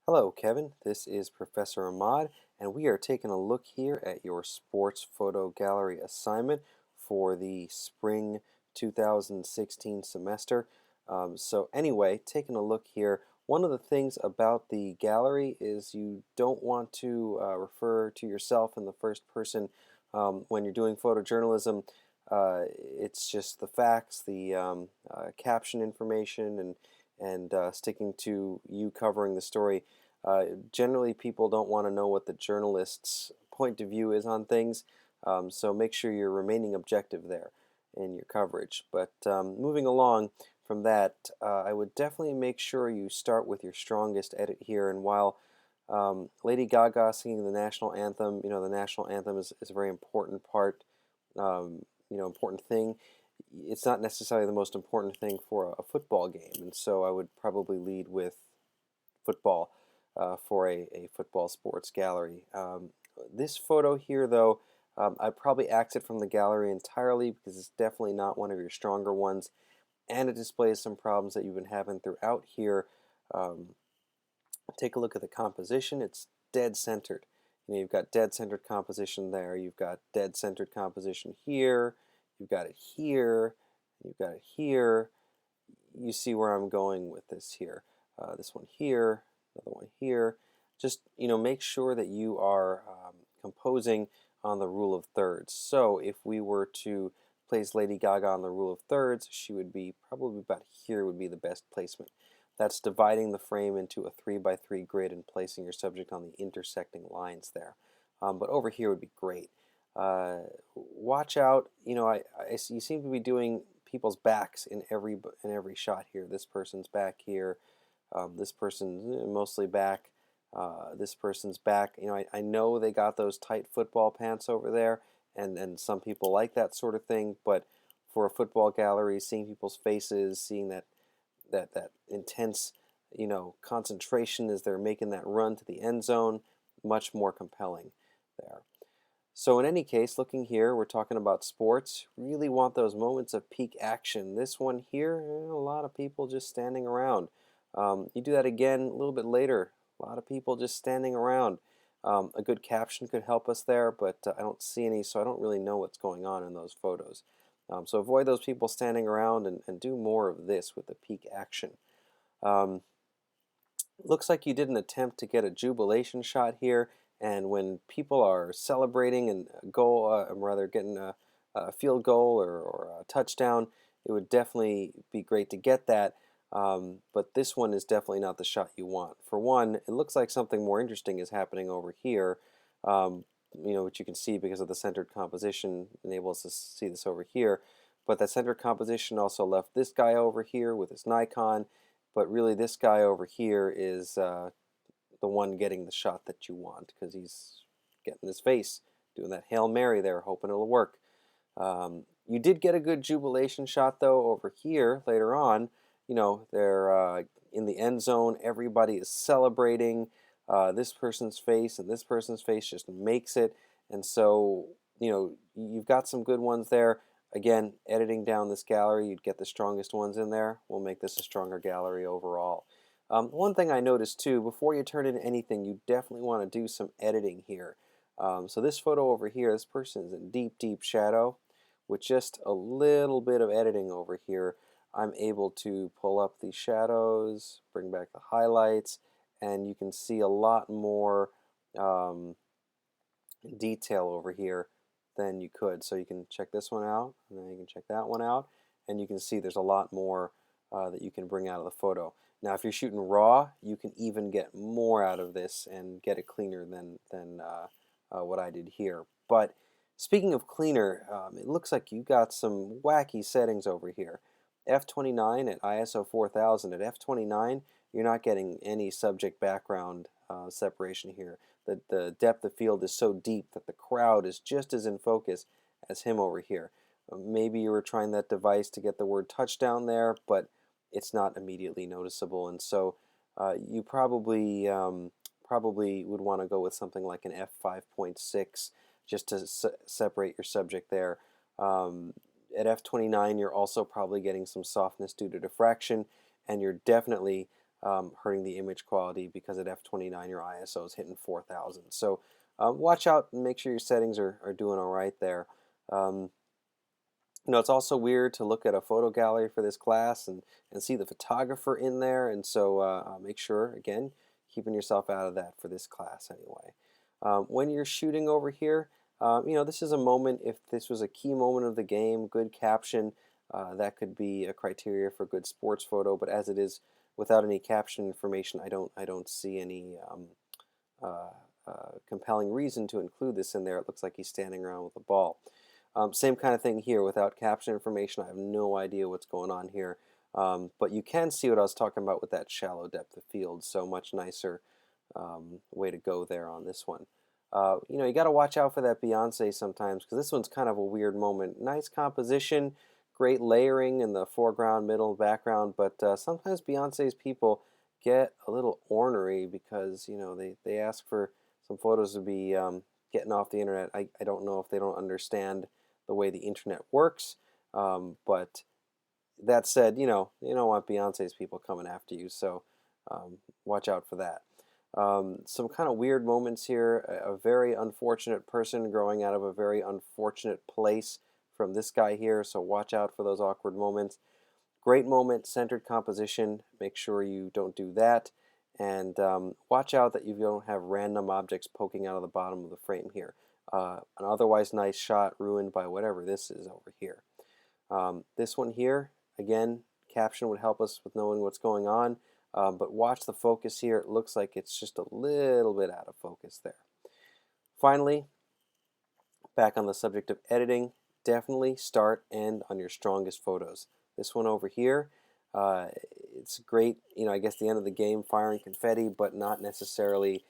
Hello, Kevin. This is Professor Ahmad, and we are taking a look here at your sports photo gallery assignment for the spring 2016 semester. Anyway, taking a look here, one of the things about the gallery is you don't want to refer to yourself in the first person when you're doing photojournalism. It's just the facts, the caption information, and sticking to you covering the story. Generally, people don't want to know what the journalist's point of view is on things, so make sure you're remaining objective there in your coverage. But moving along from that, I would definitely make sure you start with your strongest edit here. And while Lady Gaga singing the national anthem, the national anthem is a very important part, important thing. It's not necessarily the most important thing for a football game, and so I would probably lead with football for a football sports gallery. This photo here, though, I'd probably exit from the gallery entirely because it's definitely not one of your stronger ones, and it displays some problems that you've been having throughout here. Um, Take a look at the composition. It's dead centered. You've got dead centered composition there. You've got dead centered composition here. You've got it here. You've got it here. You see where I'm going with this here. This one here, another one here. Just make sure that you are composing on the rule of thirds. So if we were to place Lady Gaga on the rule of thirds, she would be probably about here would be the best placement. That's dividing the frame into a 3x3 grid and placing your subject on the intersecting lines there. But over here would be great. Watch out. You seem to be doing people's backs in every shot here. This person's back here. This person's mostly back. This person's back. I know they got those tight football pants over there, and some people like that sort of thing. But for a football gallery, seeing people's faces, seeing that intense, concentration as they're making that run to the end zone, much more compelling there. So in any case, looking here, we're talking about sports. Really want those moments of peak action. This one here, a lot of people just standing around. You do that again a little bit later. A lot of people just standing around. A good caption could help us there, but I don't see any, so I don't really know what's going on in those photos. So avoid those people standing around and do more of this with the peak action. Looks like you did an attempt to get a jubilation shot here, and when people are celebrating and a goal, rather getting a field goal or a touchdown, it would definitely be great to get that. But this one is definitely not the shot you want. For one, it looks like something more interesting is happening over here, which you can see because of the centered composition enables us to see this over here. But that centered composition also left this guy over here with his Nikon, but really this guy over here is the one getting the shot that you want because he's getting his face, doing that Hail Mary there, hoping it'll work. You did get a good jubilation shot though over here later on. They're in the end zone. Everybody is celebrating. This person's face and this person's face just makes it. And so, you've got some good ones there. Again, editing down this gallery, you'd get the strongest ones in there. We'll make this a stronger gallery overall. One thing I noticed too, before you turn in anything, you definitely want to do some editing here. So this photo over here, this person is in deep, deep shadow. With just a little bit of editing over here, I'm able to pull up the shadows, bring back the highlights, and you can see a lot more detail over here than you could. So you can check this one out, and then you can check that one out, and you can see there's a lot more that you can bring out of the photo. Now, if you're shooting raw, you can even get more out of this and get it cleaner than what I did here. But speaking of cleaner, it looks like you got some wacky settings over here. F29 at ISO 4000. At F29, you're not getting any subject background separation here. The depth of field is so deep that the crowd is just as in focus as him over here. Maybe you were trying that device to get the word touchdown there, but it's not immediately noticeable, and so you probably would want to go with something like an f5.6 just to separate your subject there. At f29, you're also probably getting some softness due to diffraction, and you're definitely hurting the image quality because at f29 your ISO is hitting 4000. So watch out and make sure your settings are doing all right there. Um, it's also weird to look at a photo gallery for this class and see the photographer in there, and so make sure, again, keeping yourself out of that for this class anyway. When you're shooting over here, this is a moment, if this was a key moment of the game, good caption, that could be a criteria for good sports photo, but as it is, without any caption information, I don't see any uh, compelling reason to include this in there. It looks like he's standing around with a ball. Same kind of thing here without caption information. I have no idea what's going on here. But you can see what I was talking about with that shallow depth of field. So much nicer way to go there on this one. You got to watch out for that Beyonce sometimes because this one's kind of a weird moment. Nice composition, great layering in the foreground, middle, background, but sometimes Beyonce's people get a little ornery because they ask for some photos to be getting off the internet. I don't know if they don't understand the way the internet works, but that said, you don't want Beyonce's people coming after you, so watch out for that. Some kind of weird moments here. A very unfortunate person growing out of a very unfortunate place from this guy here, so watch out for those awkward moments. Great moment, centered composition. Make sure you don't do that. And watch out that you don't have random objects poking out of the bottom of the frame here. An otherwise nice shot ruined by whatever this is over here. This one here, again, caption would help us with knowing what's going on. But watch the focus here. It looks like it's just a little bit out of focus there. Finally, back on the subject of editing, definitely start and on your strongest photos. This one over here, it's great, I guess the end of the game, firing confetti, but not necessarily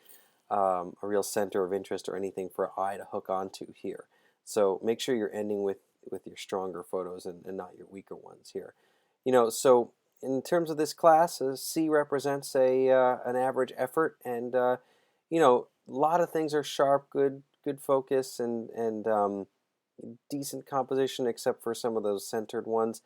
a real center of interest or anything for an eye to hook onto here. So make sure you're ending with your stronger photos and not your weaker ones here. So in terms of this class, C represents an average effort, and a lot of things are sharp, good focus, and decent composition, except for some of those centered ones.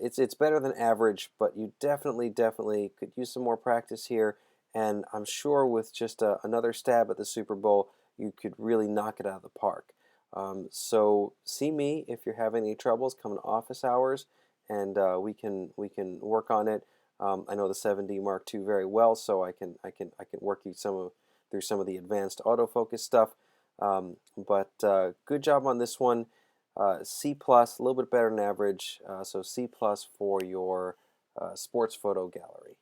It's better than average, but you definitely could use some more practice here. And I'm sure with just another stab at the Super Bowl, you could really knock it out of the park. So see me if you're having any troubles coming to office hours, and we can work on it. I know the 7D Mark II very well, so I can work you through some of the advanced autofocus stuff. But good job on this one. C plus, a little bit better than average. So C plus for your sports photo gallery.